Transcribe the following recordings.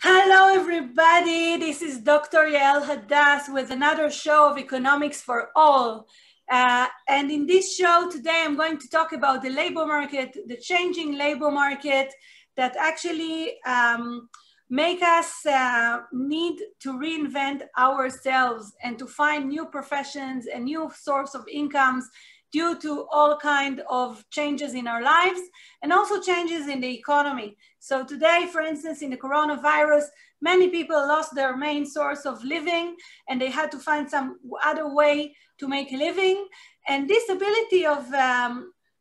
Hello, everybody. This is Dr. Yael Hadass with another show of Economics for All. And in this show today, I'm going to talk about the labor market, the changing labor market that actually make us need to reinvent ourselves and to find new professions and new source of incomes due to all kinds of changes in our lives and also changes in the economy. So today, for instance, in the coronavirus, many people lost their main source of living and they had to find some other way to make a living. And this ability of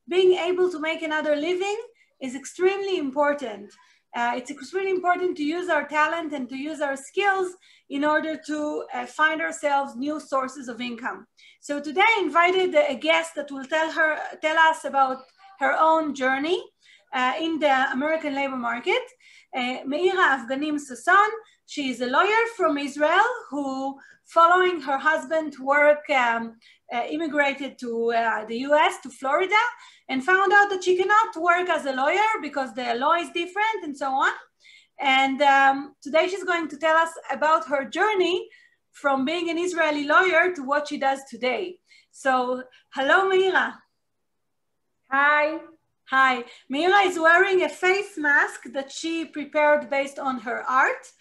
being able to make another living is extremely important. It's extremely important to use our talent and to use our skills in order to find ourselves new sources of income. So today I invited a guest that will tell us about her own journey in the American labor market, Meira Sasson. She is a lawyer from Israel who, following her husband's work, immigrated to the US, to Florida, and found out that she cannot work as a lawyer because the law is different and so on. And today she's going to tell us about her journey from being an Israeli lawyer to what she does today. So, hello, Meira. Hi. Hi. Meira is wearing a face mask that she prepared based on her art.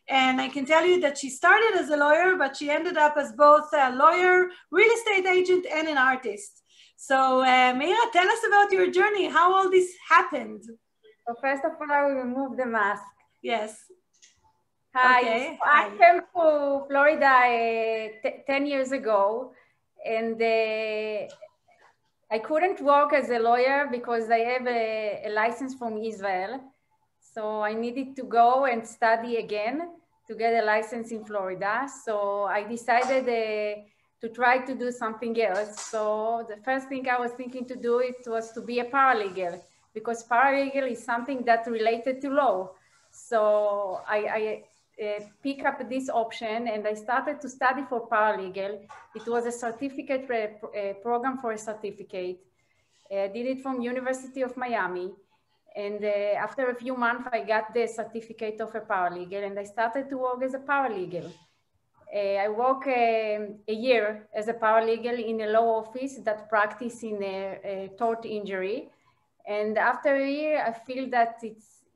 And I can tell you that she started as a lawyer, but she ended up as both a lawyer, real estate agent, and an artist. So, Meira, tell us about your journey, how all this happened. So first of all, I will remove the mask. Yes. Hi. Okay. So I came to Florida 10 years ago, and I couldn't work as a lawyer because I have a license from Israel. So I needed to go and study again to get a license in Florida. So I decided to try to do something else. So the first thing I was thinking to do was to be a paralegal, because paralegal is something that's related to law. So I picked up this option and I started to study for paralegal. It was a certificate program for a certificate. I did it from University of Miami. And after a few months, I got the certificate of a paralegal and I started to work as a paralegal. I worked a year as a paralegal in a law office that practice in a tort injury. And after a year, I feel that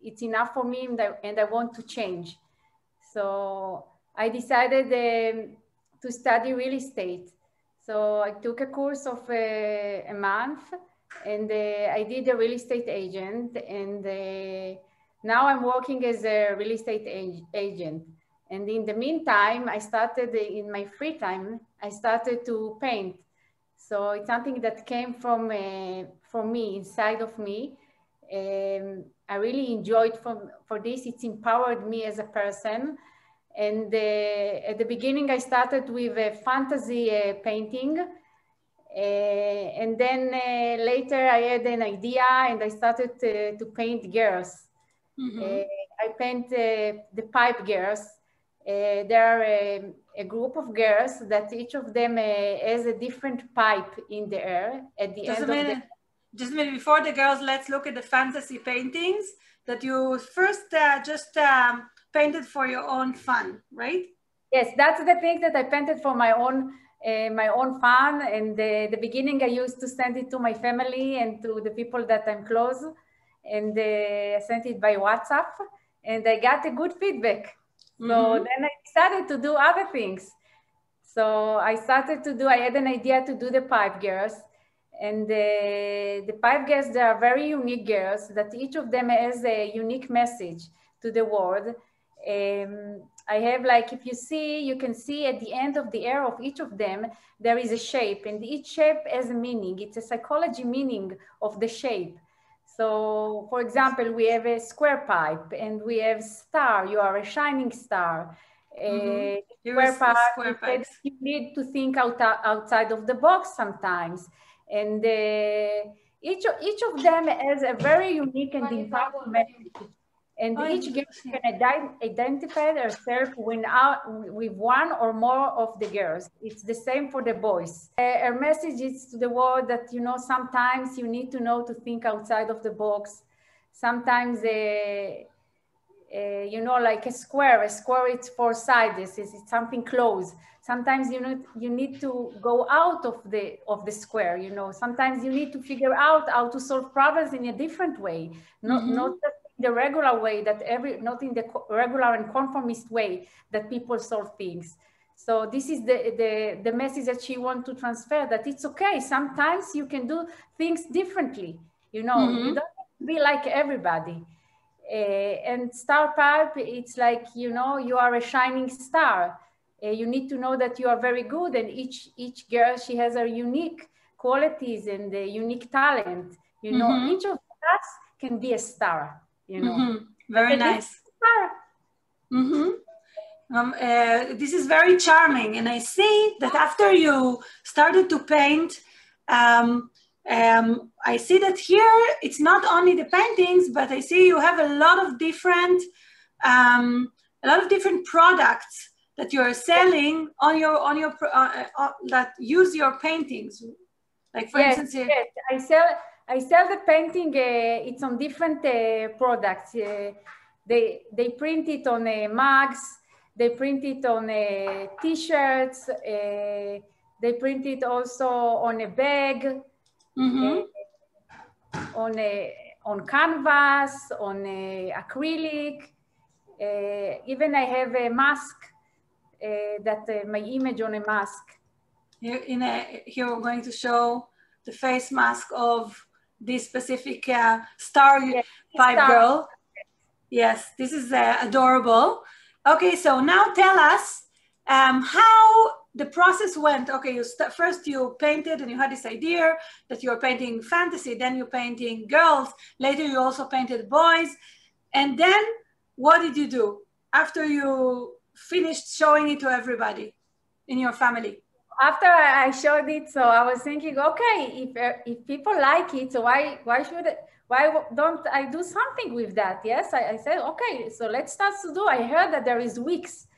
it's enough for me and I want to change. So I decided to study real estate. So I took a course of a month and I did a real estate agent. And now I'm working as a real estate agent. And in the meantime, I started in my free time, I started to paint. So it's something that came from me, inside of me. I really enjoyed for this. It's empowered me as a person. And at the beginning, I started with a fantasy painting. And then later I had an idea and I started to paint girls. Mm-hmm. I paint the pipe girls. There are a group of girls that each of them has a different pipe in the air at the end of the... Just a minute, before the girls, let's look at the fantasy paintings that you first just painted for your own fun, right? Yes, that's the thing that I painted for my own fun. And the beginning, I used to send it to my family and to the people that I'm close. And I sent it by WhatsApp and I got a good feedback. Mm-hmm. So then I decided to do other things. So I had an idea to do the pipe girls. And the pipe girls, they are very unique girls that each of them has a unique message to the world. I have, like, if you see, you can see at the end of the air of each of them, there is a shape, and each shape has a meaning. It's a psychology meaning of the shape. So, for example, we have a square pipe and we have star. You are a shining star. Square pipe, you need to think outside of the box sometimes. And each of them has a very unique and impactful message. And each girl can identify herself with one or more of the girls. It's the same for the boys. Her message is to the world that, you know, sometimes you need to know to think outside of the box. Sometimes you know, like a square it's 4 sides, it's something close. Sometimes you need to go out of the square, you know. Sometimes you need to figure out how to solve problems in a different way, not just in the regular way not in the regular and conformist way that people solve things. So this is the message that she wants to transfer, that it's okay. Sometimes you can do things differently, you know. You don't be like everybody. And star pipe, it's like, you know, you are a shining star. You need to know that you are very good, and each girl, she has her unique qualities and a unique talent. You know, each of us can be a star, you know. Very nice. This is very charming. And I see that after you started to paint, I see that here it's not only the paintings, but I see you have a lot of different products that you're selling on your that use your paintings. Like for instance, yes, I sell the painting. It's on different products. They print it on mugs. They print it on T-shirts. They print it also on a bag, on canvas, on acrylic. Even I have a mask, my image on a mask. Here we're going to show the face mask of this specific star pipe girl. Yes, this is adorable. Okay, so now tell us how the process went. Okay, first you painted and you had this idea that you're painting fantasy, then you're painting girls, later you also painted boys. And then what did you do after you finished showing it to everybody in your family? After I showed it, so I was thinking, okay, if people like it, so why don't I do something with that? Yes, I said, okay, so let's start to do. I heard that there is Wix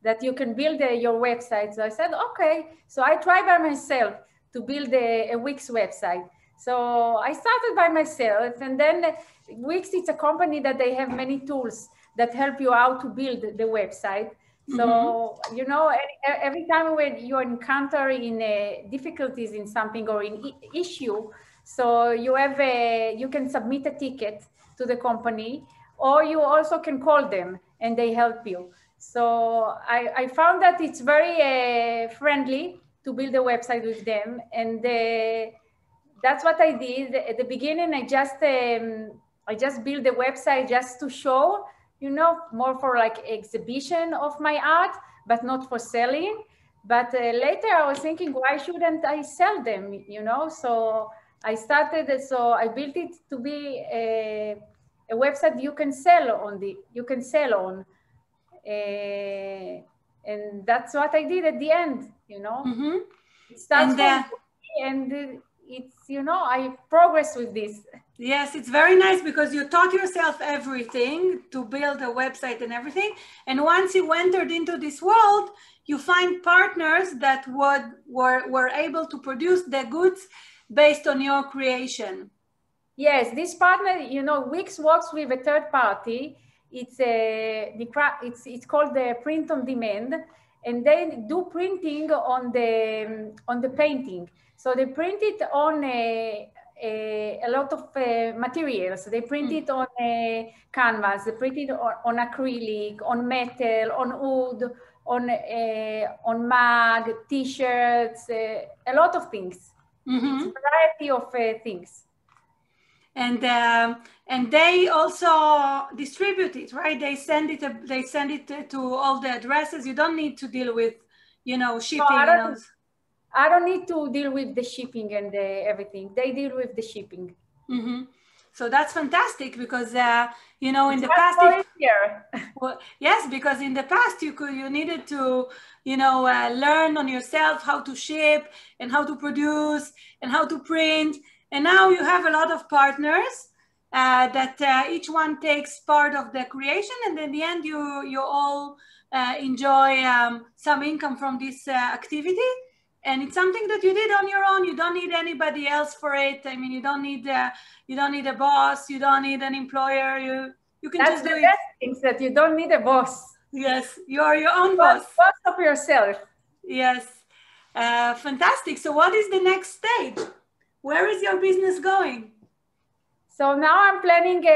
that you can build your website. So I said, okay. So I tried by myself to build a Wix website. So I started by myself, and then Wix, it's a company that they have many tools that help you out to build the website. So, you know, every time when you encounter in difficulties in something or in issue, so you can submit a ticket to the company, or you also can call them and they help you. So I found that it's very friendly to build a website with them. And that's what I did. At the beginning, I just built the website just to show, you know, more for like exhibition of my art, but not for selling. But later I was thinking, why shouldn't I sell them, you know? So I started, so I built it to be a website you can sell on. And that's what I did at the end, you know. It starts and it's, you know, I progress with this. Yes, it's very nice because you taught yourself everything to build a website and everything. And once you entered into this world, you find partners that were able to produce the goods based on your creation. Yes, this partner, you know, Wix works with a third party. It's called the print on demand, and they do printing on the painting. So they print it on a lot of materials. They print it on a canvas, they print it on acrylic, on metal, on wood, on mug, T-shirts, a lot of things. It's a variety of things. And they also distribute it, right? They send it to all the addresses. You don't need to deal with, you know, shipping. No, I don't need to deal with the shipping and everything. They deal with the shipping. So that's fantastic because you know, in the past, yes, because in the past you needed to, you know, learn on yourself how to ship and how to produce and how to print. And now you have a lot of partners that each one takes part of the creation, and in the end you all enjoy some income from this activity. And it's something that you did on your own. You don't need anybody else for it. I mean, you don't need a boss. You don't need an employer. You You can That's just do the it. best things, that you don't need a boss. Yes, you are your own boss. Boss of yourself. Yes, fantastic. So what is the next stage? Where is your business going? So now I'm planning,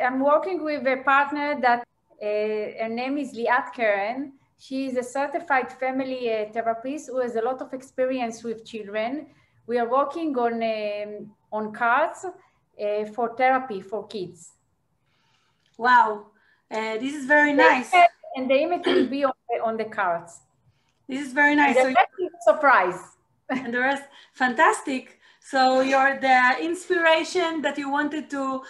I'm working with a partner that her name is Liat Karen. She is a certified family therapist who has a lot of experience with children. We are working on cards for therapy for kids. Wow, this is very nice. And the image will be on the cards. This is very nice. And the rest is a surprise. And the rest, fantastic. So you're the inspiration that you wanted to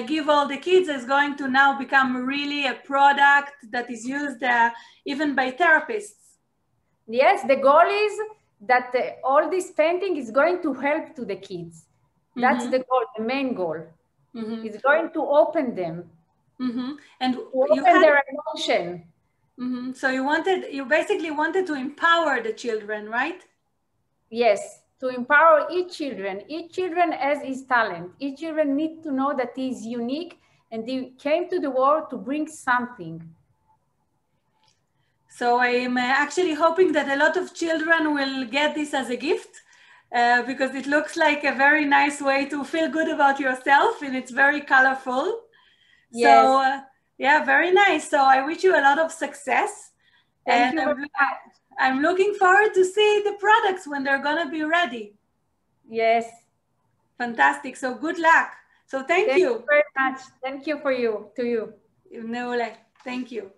give all the kids is going to now become really a product that is used even by therapists. Yes, the goal is that all this painting is going to help to the kids. That's the goal, the main goal. It's going to open them. And to open their emotion. So you basically wanted to empower the children, right? Yes, to empower each children. Each children has his talent. Each children need to know that he is unique and he came to the world to bring something. So I'm actually hoping that a lot of children will get this as a gift because it looks like a very nice way to feel good about yourself, and it's very colorful. Yes. So yeah, very nice. So I wish you a lot of success. Thank you. I'm looking forward to see the products when they're going to be ready. Yes. Fantastic. So good luck. So thank you. Thank you very much. Thank you to you. No, thank you.